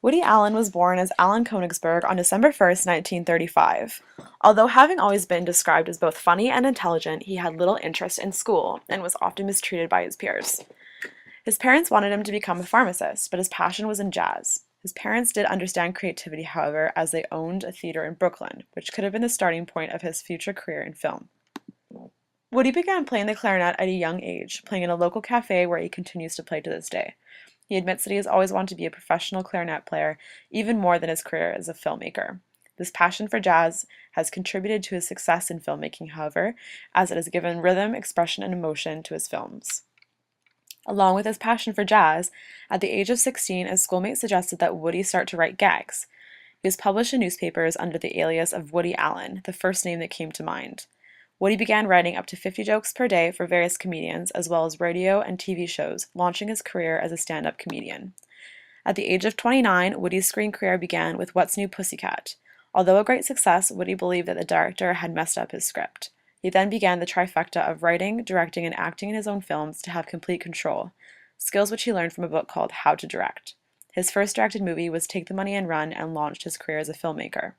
Woody Allen was born as Alan Königsberg on December 1st, 1935. Although having always been described as both funny and intelligent, he had little interest in school and was often mistreated by his peers. His parents wanted him to become a pharmacist, but his passion was in jazz. His parents did understand creativity, however, as they owned a theater in Brooklyn, which could have been the starting point of his future career in film. Woody began playing the clarinet at a young age, playing in a local cafe where he continues to play to this day. He admits that he has always wanted to be a professional clarinet player, even more than his career as a filmmaker. This passion for jazz has contributed to his success in filmmaking, however, as it has given rhythm, expression, and emotion to his films. Along with his passion for jazz, at the age of 16, a schoolmate suggested that Woody start to write gags. He was published in newspapers under the alias of Woody Allen, the first name that came to mind. Woody began writing up to 50 jokes per day for various comedians, as well as radio and TV shows, launching his career as a stand-up comedian. At the age of 29, Woody's screen career began with What's New Pussycat. Although a great success, Woody believed that the director had messed up his script. He then began the trifecta of writing, directing, and acting in his own films to have complete control, skills which he learned from a book called How to Direct. His first directed movie was Take the Money and Run and launched his career as a filmmaker.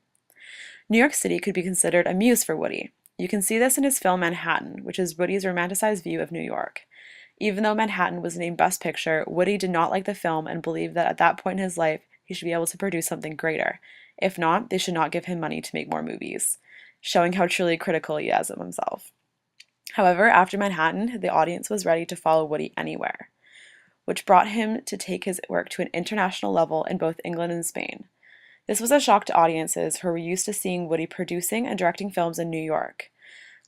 New York City could be considered a muse for Woody. You can see this in his film Manhattan, which is Woody's romanticized view of New York. Even though Manhattan was named Best Picture, Woody did not like the film and believed that at that point in his life, he should be able to produce something greater. If not, they should not give him money to make more movies, showing how truly critical he is of himself. However, after Manhattan, the audience was ready to follow Woody anywhere, which brought him to take his work to an international level in both England and Spain. This was a shock to audiences who were used to seeing Woody producing and directing films in New York.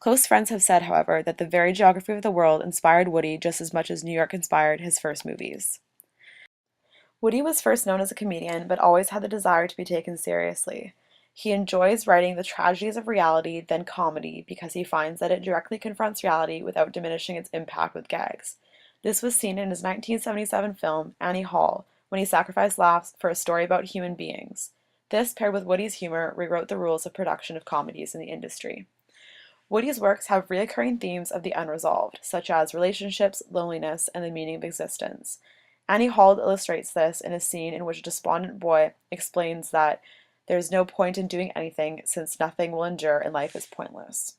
Close friends have said, however, that the very geography of the world inspired Woody just as much as New York inspired his first movies. Woody was first known as a comedian, but always had the desire to be taken seriously. He enjoys writing the tragedies of reality, then comedy, because he finds that it directly confronts reality without diminishing its impact with gags. This was seen in his 1977 film, Annie Hall, when he sacrificed laughs for a story about human beings. This, paired with Woody's humor, rewrote the rules of production of comedies in the industry. Woody's works have recurring themes of the unresolved, such as relationships, loneliness, and the meaning of existence. Annie Hall illustrates this in a scene in which a despondent boy explains that there is no point in doing anything since nothing will endure and life is pointless.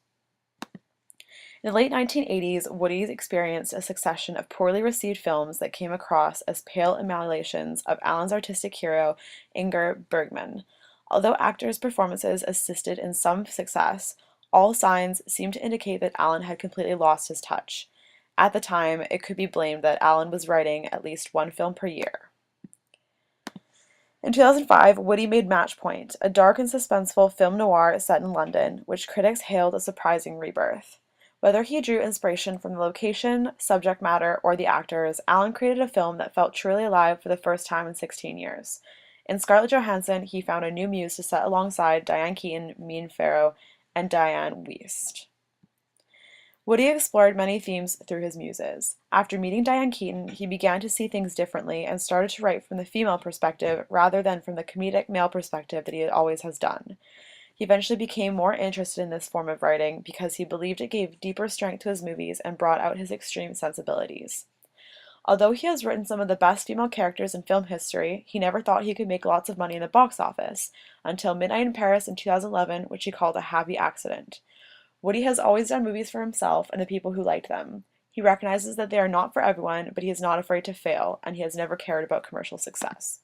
In the late 1980s, Woody experienced a succession of poorly received films that came across as pale emulations of Allen's artistic hero, Ingmar Bergman. Although actors' performances assisted in some success, all signs seemed to indicate that Allen had completely lost his touch. At the time, it could be blamed that Allen was writing at least one film per year. In 2005, Woody made Match Point, a dark and suspenseful film noir set in London, which critics hailed a surprising rebirth. Whether he drew inspiration from the location, subject matter, or the actors, Allen created a film that felt truly alive for the first time in 16 years. In Scarlett Johansson, he found a new muse to set alongside Diane Keaton, Mia Farrow, and Diane Wiest. Woody explored many themes through his muses. After meeting Diane Keaton, he began to see things differently and started to write from the female perspective rather than from the comedic male perspective that he always has done. He eventually became more interested in this form of writing because he believed it gave deeper strength to his movies and brought out his extreme sensibilities. Although he has written some of the best female characters in film history, he never thought he could make lots of money in the box office, until Midnight in Paris in 2011, which he called a happy accident. Woody has always done movies for himself and the people who liked them. He recognizes that they are not for everyone, but he is not afraid to fail, and he has never cared about commercial success.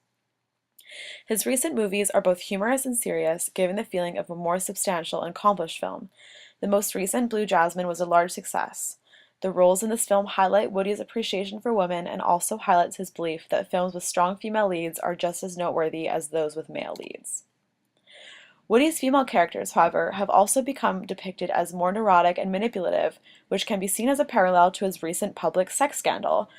His recent movies are both humorous and serious, giving the feeling of a more substantial and accomplished film. The most recent, Blue Jasmine, was a large success. The roles in this film highlight Woody's appreciation for women and also highlights his belief that films with strong female leads are just as noteworthy as those with male leads. Woody's female characters, however, have also become depicted as more neurotic and manipulative, which can be seen as a parallel to his recent public sex scandal.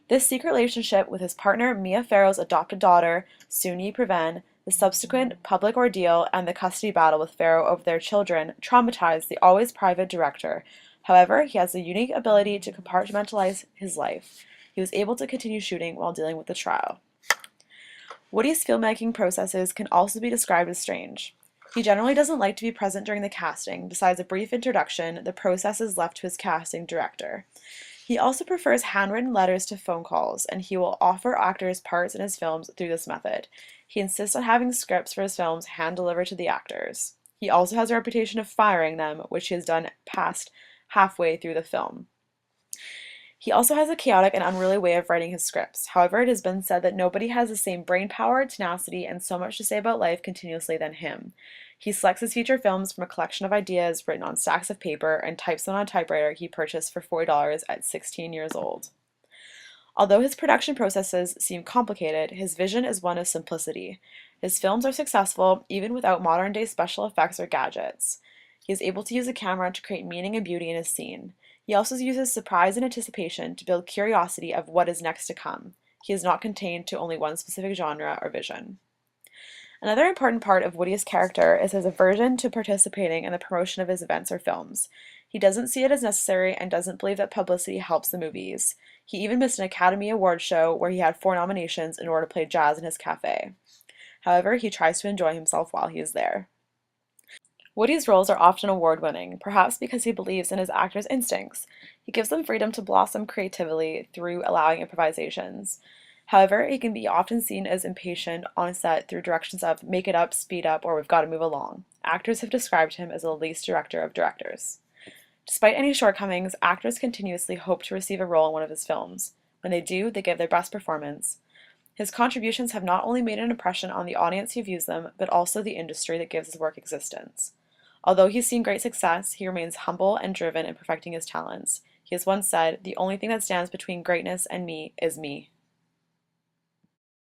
This secret relationship with his partner Mia Farrow's adopted daughter, Soon-Yi Previn, the subsequent public ordeal, and the custody battle with Farrow over their children traumatized the always private director. However, he has a unique ability to compartmentalize his life. He was able to continue shooting while dealing with the trial. Woody's filmmaking processes can also be described as strange. He generally doesn't like to be present during the casting. Besides a brief introduction, the process is left to his casting director. He also prefers handwritten letters to phone calls, and he will offer actors parts in his films through this method. He insists on having scripts for his films hand-delivered to the actors. He also has a reputation of firing them, which he has done past halfway through the film. He also has a chaotic and unruly way of writing his scripts. However, it has been said that nobody has the same brain power, tenacity, and so much to say about life continuously than him. He selects his feature films from a collection of ideas written on stacks of paper and types them on a typewriter he purchased for $40 at 16 years old. Although his production processes seem complicated, his vision is one of simplicity. His films are successful even without modern-day special effects or gadgets. He is able to use a camera to create meaning and beauty in his scene. He also uses surprise and anticipation to build curiosity of what is next to come. He is not contained to only one specific genre or vision. Another important part of Woody's character is his aversion to participating in the promotion of his events or films. He doesn't see it as necessary and doesn't believe that publicity helps the movies. He even missed an Academy Award show where he had 4 nominations in order to play jazz in his cafe. However, he tries to enjoy himself while he is there. Woody's roles are often award-winning, perhaps because he believes in his actors' instincts. He gives them freedom to blossom creatively through allowing improvisations. However, he can be often seen as impatient on a set through directions of make it up, speed up, or we've got to move along. Actors have described him as the least director of directors. Despite any shortcomings, actors continuously hope to receive a role in one of his films. When they do, they give their best performance. His contributions have not only made an impression on the audience who views them, but also the industry that gives his work existence. Although he's seen great success, he remains humble and driven in perfecting his talents. He has once said, "The only thing that stands between greatness and me is me."